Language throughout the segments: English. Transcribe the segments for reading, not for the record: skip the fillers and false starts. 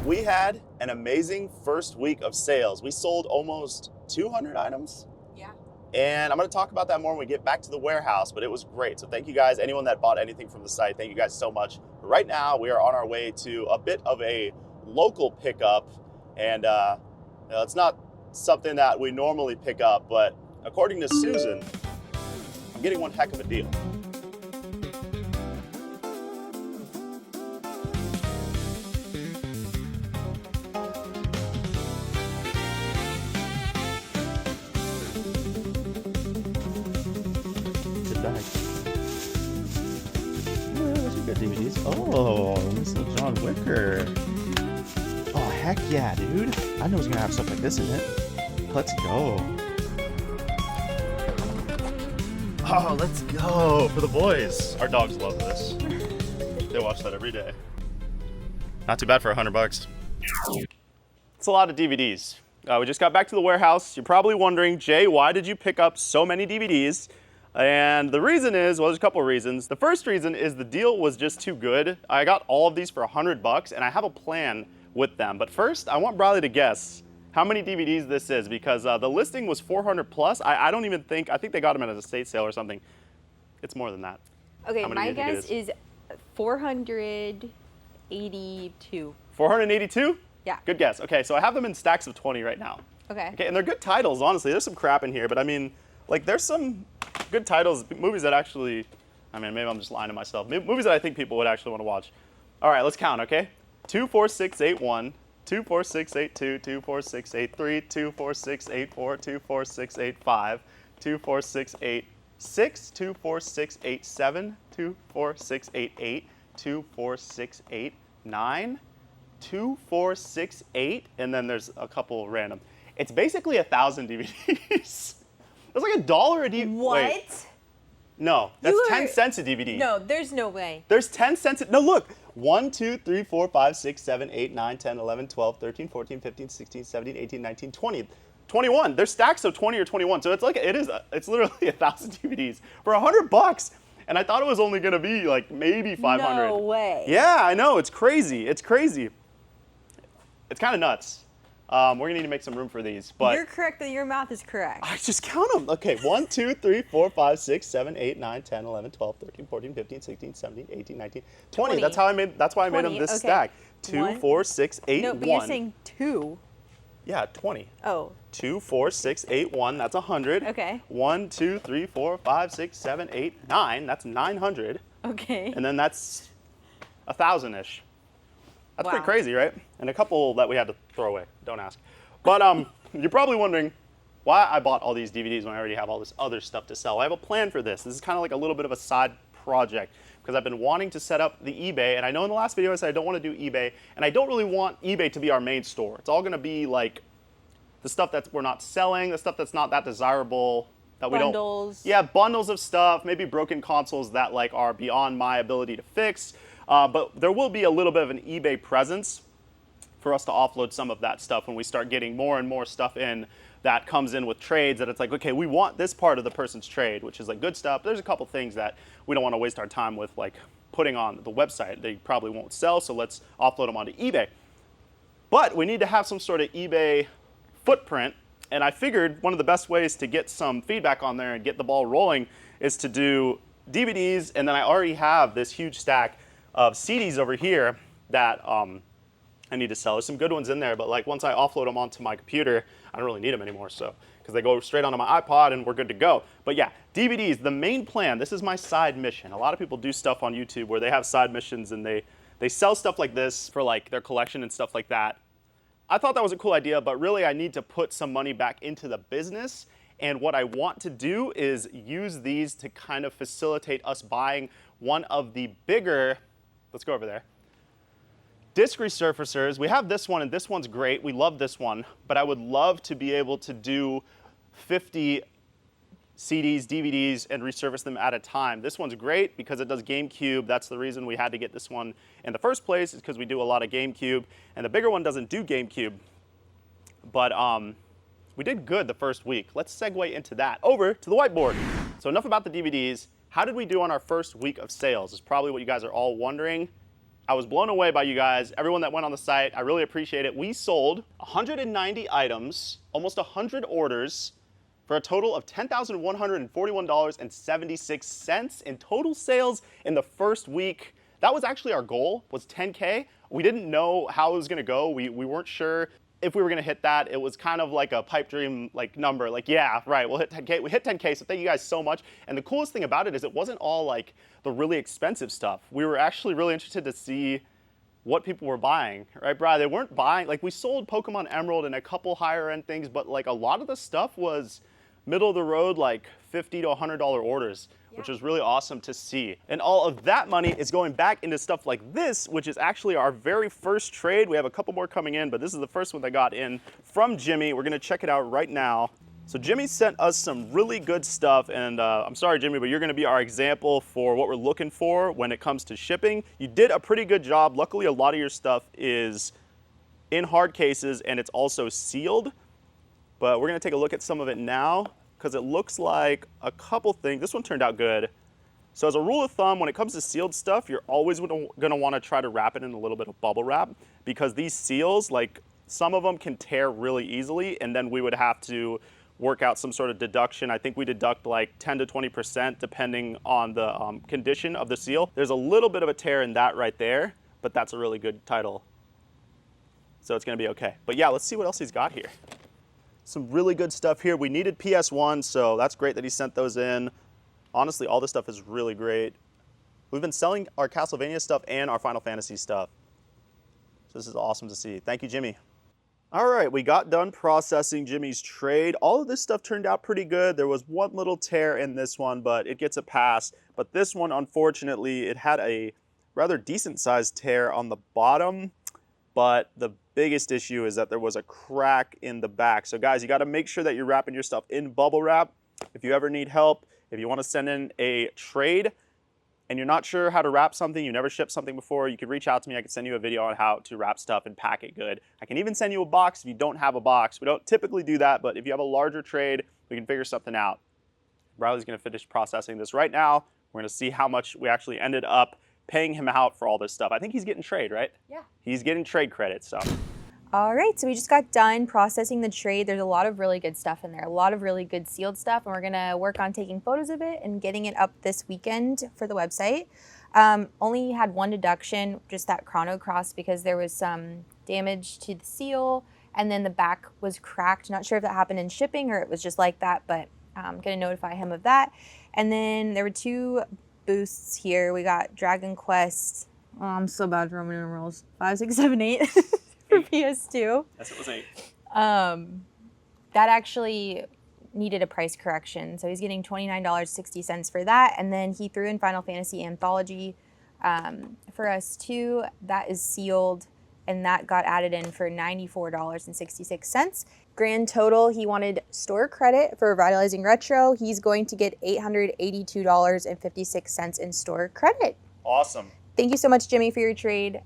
We had an amazing first week of sales. We sold almost 200 items. Yeah. And I'm going to talk about that more when we get back to the warehouse, but it was great. So thank you guys, anyone that bought anything from the site, thank you guys so much. But right now, we are on our way to a bit of a local pickup. And it's not something that we normally pick up, but according to Susan, I'm getting one heck of a deal. DVDs. Oh, this little John Wicker. Oh, heck yeah, dude. I know it's gonna have stuff like this in it. Let's go. Oh, let's go. For the boys. Our dogs love this. They watch that every day. Not too bad for $100. It's a lot of DVDs. We just got back to the warehouse. You're probably wondering, Jay, why did you pick up so many DVDs? And the reason is, well, there's a couple of reasons. The first reason is the deal was just too good. I got all of these for $100 and I have a plan with them. But first, I want Bradley to guess how many DVDs this is because the listing was 400 plus. I don't even think, I think they got them at an estate sale or something. It's more than that. Okay, my guess is 482. 482? Yeah. Good guess. Okay, so I have them in stacks of 20 right now. Okay. Okay, and they're good titles, honestly. There's some crap in here, but I mean, like there's some good titles, movies that actually, I mean, maybe I'm just lying to myself. Movies that I think people would actually want to watch. All right, let's count, okay? 24681, 24682, 24683, 24684, 24685, 24686, 24687, 24688, 24689, 2468, and then there's a couple random. It's basically 1,000 DVDs. It's like $1 a DVD. What? Wait. No, that's 10 cents a DVD. No, there's no way. There's 10 cents. No, look. 1, 2, 3, 4, 5, 6, 7, 8, 9, 10, 11, 12, 13, 14, 15, 16, 17, 18, 19, 20. 21. There's stacks of 20 or 21. So it's like, it's literally 1,000 DVDs for $100. And I thought it was only going to be like maybe 500. No way. Yeah, I know. It's crazy. It's crazy. It's kind of nuts. We're gonna need to make some room for these, but you're correct that your math is correct. I just count them. Okay, 1, 2, 3, 4, 5, 6, 7, 8, 9, 10, 11, 12, 13, 14, 15, 16, 17, 18, 19, 20. That's why I made them this stack. 2, 4, 6, 8, 1. No, but you're saying 2. Yeah, 20. Oh. 2, 4, 6, 8, 1. That's 100. Okay. 1, 2, 3, 4, 5, 6, 7, 8, 9. That's 900. Okay. And then that's 1,000-ish. That's wow. pretty crazy, right? And a couple that we had to throw away. Don't ask. But you're probably wondering why I bought all these DVDs when I already have all this other stuff to sell. I have a plan for this. This is kind of like a little bit of a side project because I've been wanting to set up the eBay. And I know in the last video I said I don't want to do eBay. And I don't really want eBay to be our main store. It's all going to be like the stuff that we're not selling, the stuff that's not that desirable. That we bundles. Don't, yeah, bundles of stuff, maybe broken consoles that like are beyond my ability to fix. But there will be a little bit of an eBay presence for us to offload some of that stuff when we start getting more and more stuff in that comes in with trades that it's like, okay, we want this part of the person's trade, which is like good stuff. There's a couple things that we don't want to waste our time with like putting on the website. They probably won't sell, so let's offload them onto eBay. But we need to have some sort of eBay footprint, and I figured one of the best ways to get some feedback on there and get the ball rolling is to do DVDs, and then I already have this huge stack of CDs over here that I need to sell. There's some good ones in there, but like once I offload them onto my computer, I don't really need them anymore, so because they go straight onto my iPod and we're good to go. But yeah, DVDs, the main plan, this is my side mission. A lot of people do stuff on YouTube where they have side missions and they sell stuff like this for like their collection and stuff like that. I thought that was a cool idea, but really I need to put some money back into the business. And what I want to do is use these to kind of facilitate us buying one of the bigger, let's go over there, disc resurfacers. We have this one, and this one's great. We love this one, but I would love to be able to do 50 CDs, DVDs, and resurface them at a time. This one's great because it does GameCube. That's the reason we had to get this one in the first place, is because we do a lot of GameCube, and the bigger one doesn't do GameCube. But we did good the first week. Let's segue into that. Over to the whiteboard. So enough about the DVDs. How did we do on our first week of sales is probably what you guys are all wondering. I was blown away by you guys, everyone that went on the site. I really appreciate it. We sold 190 items, almost 100 orders, for a total of $10,141.76 in total sales in the first week. That was actually our goal, was 10K. We didn't know how it was gonna go. We weren't sure if we were gonna hit that. It was kind of like a pipe dream like number, like, yeah, right, we'll hit 10K. We hit 10K, so thank you guys so much. And the coolest thing about it is it wasn't all like the really expensive stuff. We were actually really interested to see what people were buying, right, Brian? They weren't buying, like we sold Pokemon Emerald and a couple higher end things, but like a lot of the stuff was middle of the road, like $50 to $100 orders, which was really awesome to see. And all of that money is going back into stuff like this, which is actually our very first trade. We have a couple more coming in, but this is the first one that got in from Jimmy. We're gonna check it out right now. So Jimmy sent us some really good stuff, and I'm sorry, Jimmy, but you're gonna be our example for what we're looking for when it comes to shipping. You did a pretty good job. Luckily, a lot of your stuff is in hard cases and it's also sealed. But we're gonna take a look at some of it now because it looks like a couple things. This one turned out good. So as a rule of thumb, when it comes to sealed stuff, you're always gonna wanna try to wrap it in a little bit of bubble wrap because these seals, like some of them can tear really easily, and then we would have to work out some sort of deduction. I think we deduct like 10 to 20% depending on the condition of the seal. There's a little bit of a tear in that right there, but that's a really good title. So it's gonna be okay. But yeah, let's see what else he's got here. Some really good stuff here. We needed PS1, so that's great that he sent those in. Honestly, all this stuff is really great. We've been selling our Castlevania stuff and our Final Fantasy stuff. So this is awesome to see. Thank you, Jimmy. All right, we got done processing Jimmy's trade. All of this stuff turned out pretty good. There was one little tear in this one, but it gets a pass. But this one, unfortunately, it had a rather decent sized tear on the bottom, but the biggest issue is that there was a crack in the back. So guys, you gotta make sure that you're wrapping your stuff in bubble wrap. If you ever need help, if you wanna send in a trade and you're not sure how to wrap something, you never shipped something before, you could reach out to me. I could send you a video on how to wrap stuff and pack it good. I can even send you a box if you don't have a box. We don't typically do that, but if you have a larger trade, we can figure something out. Riley's gonna finish processing this right now. We're gonna see how much we actually ended up paying him out for all this stuff. I think he's getting trade, right? Yeah. He's getting trade credit, so. All right, so we just got done processing the trade. There's a lot of really good stuff in there, a lot of really good sealed stuff, and we're gonna work on taking photos of it and getting it up this weekend for the website. Only had one deduction, just that Chrono Cross, because there was some damage to the seal, and then the back was cracked. Not sure if that happened in shipping or it was just like that, but I'm gonna notify him of that. And then there were two boosts here. We got Dragon Quest. Oh, I'm so bad with Roman numerals. 5, 6, 7, 8 for PS2. Yes, it was 8. That actually needed a price correction. So he's getting $29.60 for that. And then he threw in Final Fantasy Anthology for us too. That is sealed, and that got added in for $94.66. Grand total, he wanted store credit for Revitalizing Retro. He's going to get $882.56 in store credit. Awesome. Thank you so much, Jimmy, for your trade.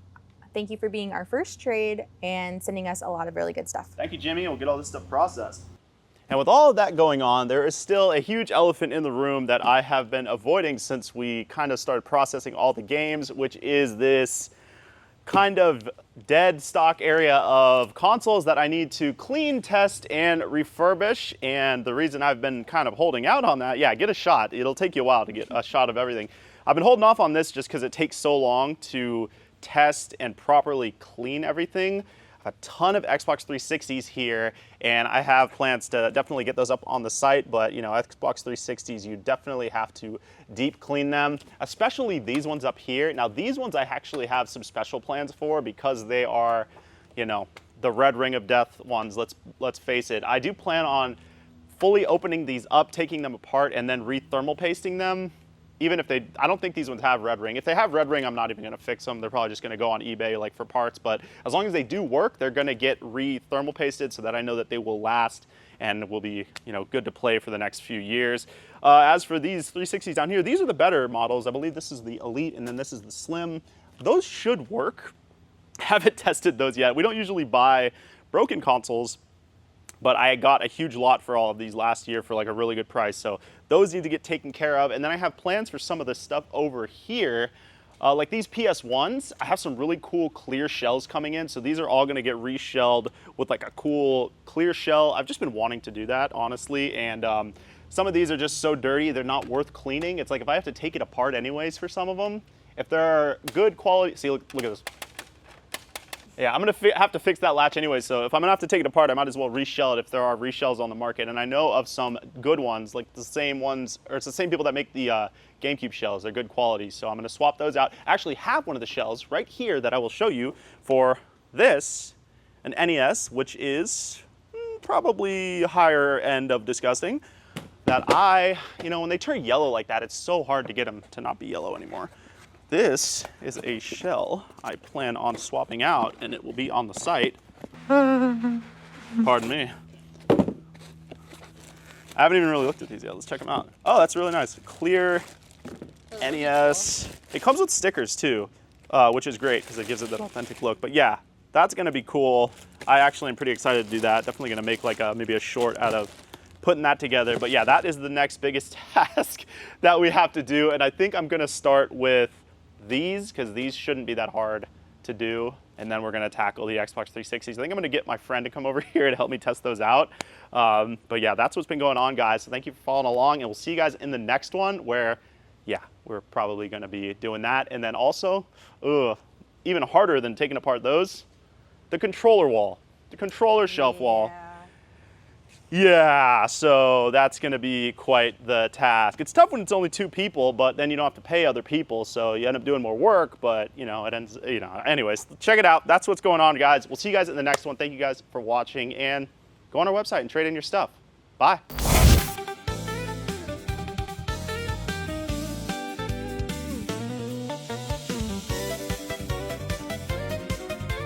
Thank you for being our first trade and sending us a lot of really good stuff. Thank you, Jimmy. We'll get all this stuff processed. And with all of that going on, there is still a huge elephant in the room that I have been avoiding since we kind of started processing all the games, which is this kind of dead stock area of consoles that I need to clean, test, and refurbish. And the reason I've been kind of holding out on that, yeah, get a shot. It'll take you a while to get a shot of everything. I've been holding off on this just because it takes so long to test and properly clean everything. I have a ton of Xbox 360s here, and I have plans to definitely get those up on the site, but you know, Xbox 360s, you definitely have to deep clean them, especially these ones up here. Now, these ones I actually have some special plans for because they are, you know, the red ring of death ones, let's face it. I do plan on fully opening these up, taking them apart, and then re-thermal pasting them. Even if I don't think these ones have red ring. If they have red ring, I'm not even gonna fix them. They're probably just gonna go on eBay like for parts, but as long as they do work, they're gonna get re-thermal pasted so that I know that they will last and will be, you know, good to play for the next few years. As for these 360s down here, these are the better models. I believe this is the Elite and then this is the Slim. Those should work. Haven't tested those yet. We don't usually buy broken consoles, but I got a huge lot for all of these last year for like a really good price. So those need to get taken care of. And then I have plans for some of this stuff over here. Like these PS1s, I have some really cool clear shells coming in. So these are all gonna get reshelled with like a cool clear shell. I've just been wanting to do that, honestly. And some of these are just so dirty, they're not worth cleaning. It's like if I have to take it apart anyways for some of them, if they're good quality, see, look at this. Yeah, I'm gonna have to fix that latch anyway, so if I'm gonna have to take it apart, I might as well reshell it if there are reshells on the market. And I know of some good ones, like the same ones, or it's the same people that make the GameCube shells. They're good quality, so I'm gonna swap those out. I actually have one of the shells right here that I will show you for this, an NES, which is probably higher end of disgusting, that when they turn yellow like that, it's so hard to get them to not be yellow anymore. This is a shell I plan on swapping out, and it will be on the site. Pardon me. I haven't even really looked at these yet. Let's check them out. Oh, that's really nice. Clear NES. It comes with stickers too, which is great because it gives it that authentic look. But yeah, that's gonna be cool. I actually am pretty excited to do that. Definitely gonna make like maybe a short out of putting that together. But yeah, that is the next biggest task that we have to do. And I think I'm gonna start with these, because these shouldn't be that hard to do, and then we're going to tackle the Xbox 360s. I think I'm going to get my friend to come over here to help me test those out. But yeah, that's what's been going on, guys. So thank you for following along, and we'll see you guys in the next one where, yeah, we're probably going to be doing that. And then also, even harder than taking apart those, the controller wall, the controller shelf wall. Yeah, so that's going to be quite the task. It's tough when it's only 2 people, but then you don't have to pay other people, so you end up doing more work, but, it ends, anyways, check it out. That's what's going on, guys. We'll see you guys in the next one. Thank you guys for watching, and go on our website and trade in your stuff. Bye.